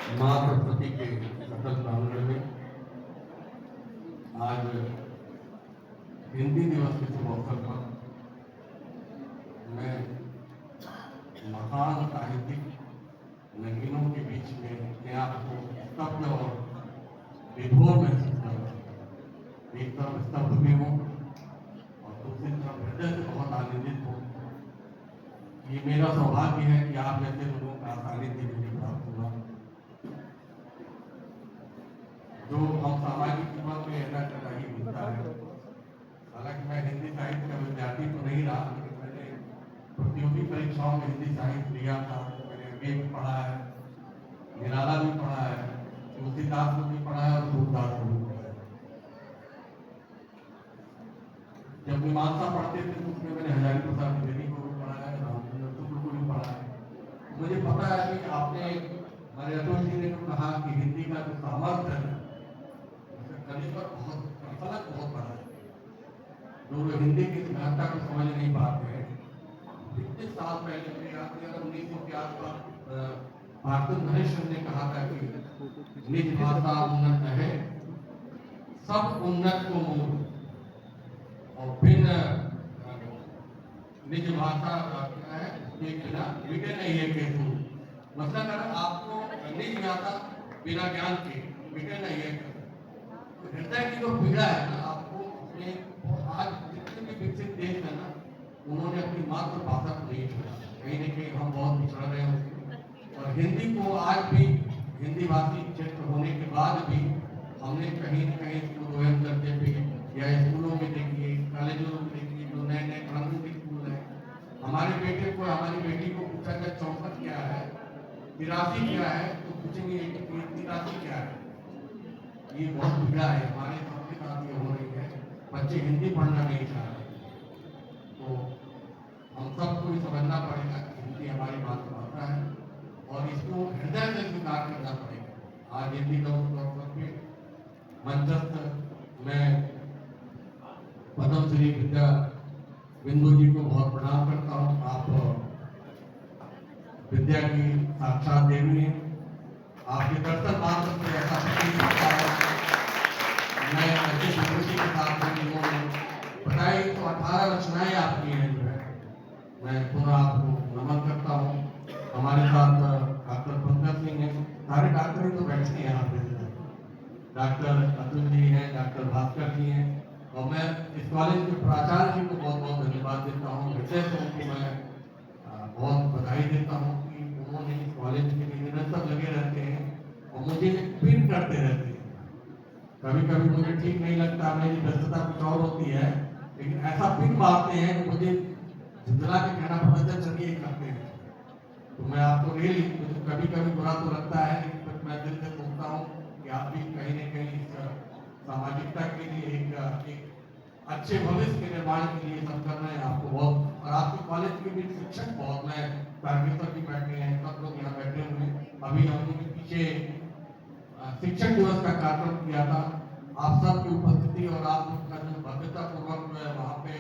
माँ सरस्वती के सकल प्रांगण में आज हिंदी दिवस के शुभ अवसर पर मैं महान साहित्यिक नगीनों के बीच में अपने आप को स्तब्ध और विभोर महसूस कर रहा हूँ। एक तरफ स्तब्ध भी हूँ और दूसरी तरफ हृदय से बहुत आनंदित हूँ। ये मेरा सौभाग्य है कि आप जैसे लोगों का सानिध्य मुझे प्राप्त हुआ, जो हम सामाजिक जीवन में ऐसा करना ही मिलता है। हालांकि मैं हिंदी साहित्य का विद्यार्थी तो नहीं रहा, लेकिन मैंने प्रतियोगी परीक्षाओं में हिंदी साहित्य लिया था। मैंने वेद पढ़ा है, निराला भी पढ़ा है, तुलसीदास को भी पढ़ा है और सूरदास को भी पढ़ा है। जब मीमांसा पढ़ते थे तो उसमें मैंने हजारी प्रसाद द्विवेदी को भी पढ़ा है, रामचंद्र शुक्ल को भी पढ़ा है। मुझे पता है कि आपने हमारे अतुल जी ने जो कहा कि हिंदी का जो सामर्थ्य है कली पर बहुत फलक बहुत बड़ा है। जो लोग हिंदी की महत्ता को समझ नहीं पाते हैं, कितने साल पहले मुझे याद है 1900 के आसपास भारत नरेश ने कहा था कि निज भाषा उन्नत है, सब उन्नत को मूल, और फिर निज भाषा क्या है एक बिना विके नहीं है केतु। मतलब अगर आपको निज भाषा बिना ज्ञान के विके नहीं है, हृदय की जो पीड़ा है ना आपको अपने, आज जितने भी विकसित देश है ना, उन्होंने अपनी मातृभाषा को नहीं छोड़ा। कहीं न कहीं हम बहुत पिछड़ रहे हैं और हिंदी को आज भी हिंदी भाषी क्षेत्र होने के बाद भी हमने कहीं न कहीं इसको दोहन करते भी, या स्कूलों में देखिए, कॉलेजों में देखिए, जो नए नए कानूनी स्कूल है, हमारे बेटे को हमारी बेटी को पूछा जाए 64 क्या है, 83 क्या है, तो पूछेंगे 83 क्या है। ये बहुत पीड़ा है हमारे सबके साथ ये हो रही है। बच्चे हिंदी पढ़ना नहीं चाह रहे, तो हम सबको ये समझना पड़ेगा कि हिंदी हमारी मातृभाषा है और इसको हृदय से स्वीकार करना पड़ेगा। आज हिंदी लोग पे मंचस्थ मैं पद्मश्री विद्या बिंदु जी को बहुत प्रणाम करता हूँ। आप विद्या की साक्षात देवी है, आपके दर्शन मात्र से ऐसा प्रतीत होता है। मैं अच्छी संस्कृति के साथ बताई तो 18 रचनाएं आपकी हैं जो है, मैं पुनः आपको नमन करता हूँ। हमारे साथ डॉक्टर पंकज सिंह हैं, सारे डॉक्टर ही तो बैठे हैं यहाँ पे, डॉक्टर अतुल जी हैं, डॉक्टर भास्कर जी हैं, और मैं इस कॉलेज के प्राचार्य जी को बहुत बहुत धन्यवाद देता हूँ। हृदय से उनको मैं बहुत बधाई देता हूँ कि उन्होंने इस कॉलेज के लिए निरंतर लगे रहते हैं और मुझे पिन करते रहते हैं। कभी कभी मुझे ठीक नहीं लगता, मेरी व्यस्तता कुछ और होती है, लेकिन ऐसा पिन मारते हैं कि मुझे झुंझला के कहना पड़ता है चलिए करते हैं। तो मैं आपको रियली, मुझे कभी कभी बुरा तो लगता है, लेकिन मैं दिल से सोचता हूँ कि आप भी कहीं न कहीं इस सामाजिकता के लिए एक अच्छे भविष्य के निर्माण के लिए सब कर रहे हैं। आपको बहुत, और आपके कॉलेज के भी शिक्षक बहुत, मैं तारकेश्वर भी बैठे हैं, सब लोग यहाँ बैठे हुए हैं। अभी हमने पीछे शिक्षक दिवस का कार्यक्रम किया था, आप सबकी उपस्थिति और आप लोग का जो भव्यता पूर्वक वहाँ पे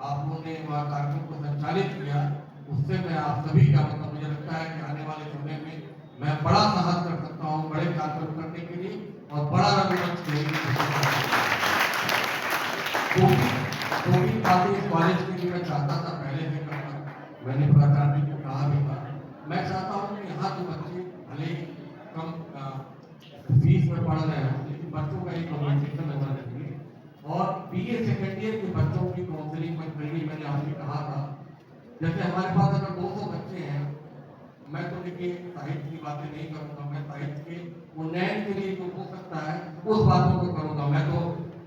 आप लोगों ने वहाँ कार्यक्रम को संचालित किया, उससे मैं आप सभी का मतलब मुझे लगता है कि आने वाले समय में मैं बड़ा साहस कर सकता हूँ बड़े कार्यक्रम करने के लिए और बड़ा रंगमंच के लिए। बातें इस कॉलेज के लिए मैं चाहता था पहले से करना, मैंने प्राचार्य जी को कहा भी था। मैं चाहता हूँ कि यहाँ के बच्चे भले कम फीस में पढ़ रहे हैं, लेकिन बच्चों का एक कम्युनिकेशन होना चाहिए। और बीए सेकेंड ईयर के बच्चों की काउंसलिंग में ट्रेनिंग मैंने आपसे कहा था, जैसे हमारे पास अगर 200 बच्चे हैं, मैं तो देखिए साहित्य की बातें नहीं करूँगा, मैं साहित्य के उन्नयन के लिए जो हो सकता है उस बातों को करूँगा। मैं तो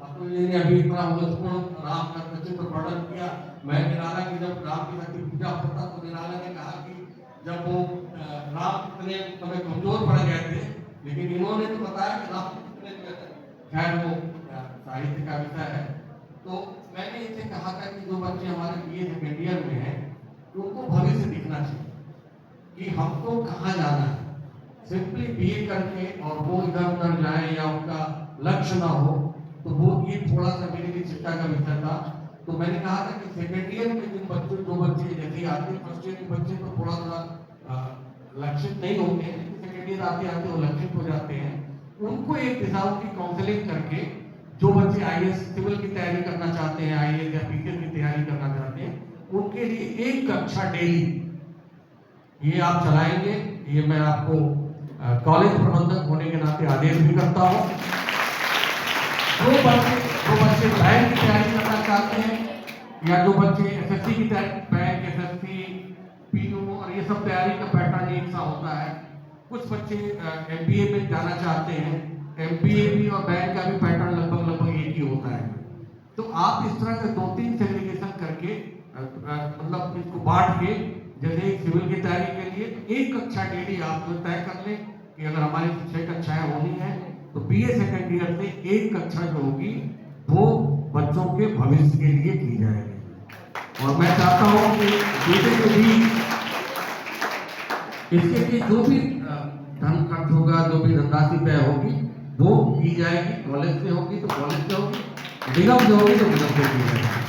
अतुल जी ने अभी इतना हुलसपूर्ण राम का सचित्र वर्णन किया, मैं निराला की जब राम की शक्ति पूजा होता तो निराला ने कहा कि जब वो राम कितने समय कमजोर पड़ गए थे, लेकिन इन्होंने तो बताया कि राम कितने जो है, खैर वो साहित्य का विषय है। तो मैंने इसे कहा था कि जो बच्चे हमारे बीए सेकेंड ईयर में हैं, उनको भविष्य दिखना चाहिए कि हमको कहाँ जाना है। सिंपली बीए करके और वो इधर उधर जाए या उनका लक्ष्य ना हो, तो वो ये थोड़ा सा मेरे लिए चिंता का विषय था। तो मैंने कहा था कि सेकेंड ईयर में जिन बच्चों, जो बच्चे जैसे आते फर्स्ट ईयर के बच्चे तो थोड़ा सा लक्षित नहीं होते हैं, सेकेंड ईयर आते आते वो लक्षित हो जाते हैं, उनको एक दिशा की काउंसलिंग करके जो बच्चे आईएएस सिविल की तैयारी करना चाहते हैं, आईएएस या पीसीएस की तैयारी करना चाहते हैं, उनके लिए एक कक्षा डेली ये आप चलाएंगे। ये मैं आपको कॉलेज प्रबंधक होने के नाते आदेश भी करता हूँ। जो बच्चे बैंक की तैयारी करना चाहते हैं या जो बच्चे एसएससी की तैयारी, बैंक, एसएससी, पीओ और ये सब तैयारी का पैटर्न एक सा होता है। कुछ बच्चे एमबीए में जाना चाहते हैं, एमबीए भी और बैंक का भी पैटर्न लगभग एक ही होता है। तो आप इस तरह के 2-3 सेग्रीगेशन करके मतलब इसको बांट के, जैसे सिविल की तैयारी के लिए एक कक्षा डेली आप जो तय कर लें कि अगर हमारी 6 कक्षाएं होनी है तो बीए सेकेंड ईयर से एक कक्षा जो होगी वो बच्चों के भविष्य के लिए की जाएगी। और मैं चाहता हूं कि बेटे को भी इसके लिए जो भी धन खर्च होगा, जो भी धनराशि तय होगी वो की जाएगी। कॉलेज से होगी तो कॉलेज से होगी, निगम से होगी तो निगम से की जाएगी।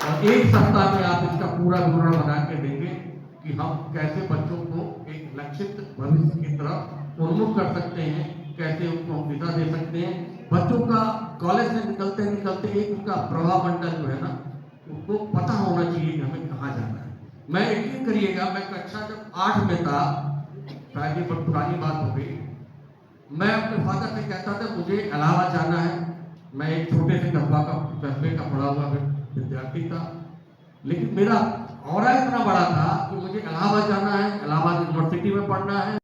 और एक सप्ताह में आप इसका पूरा विवरण बना के देंगे कि हम कैसे बच्चों को एक लक्षित भविष्य की तरफ उन्मुख कर सकते हैं, कैसे उनको हम दिशा दे सकते हैं। बच्चों का कॉलेज से निकलते निकलते एक उनका प्रभाव मंडल जो है ना, उनको पता होना चाहिए कि हमें कहाँ जाना है। मैं यकीन करिएगा, मैं कक्षा जब 8 में था, शायद ये बहुत पुरानी बात हो गई, मैं अपने फादर से कहता था मुझे इलाहाबाद जाना है। मैं एक छोटे से कस्बे का पढ़ा हुआ विद्यार्थी था, लेकिन मेरा ऑरा इतना बड़ा था कि मुझे इलाहाबाद जाना है, इलाहाबाद यूनिवर्सिटी में पढ़ना है।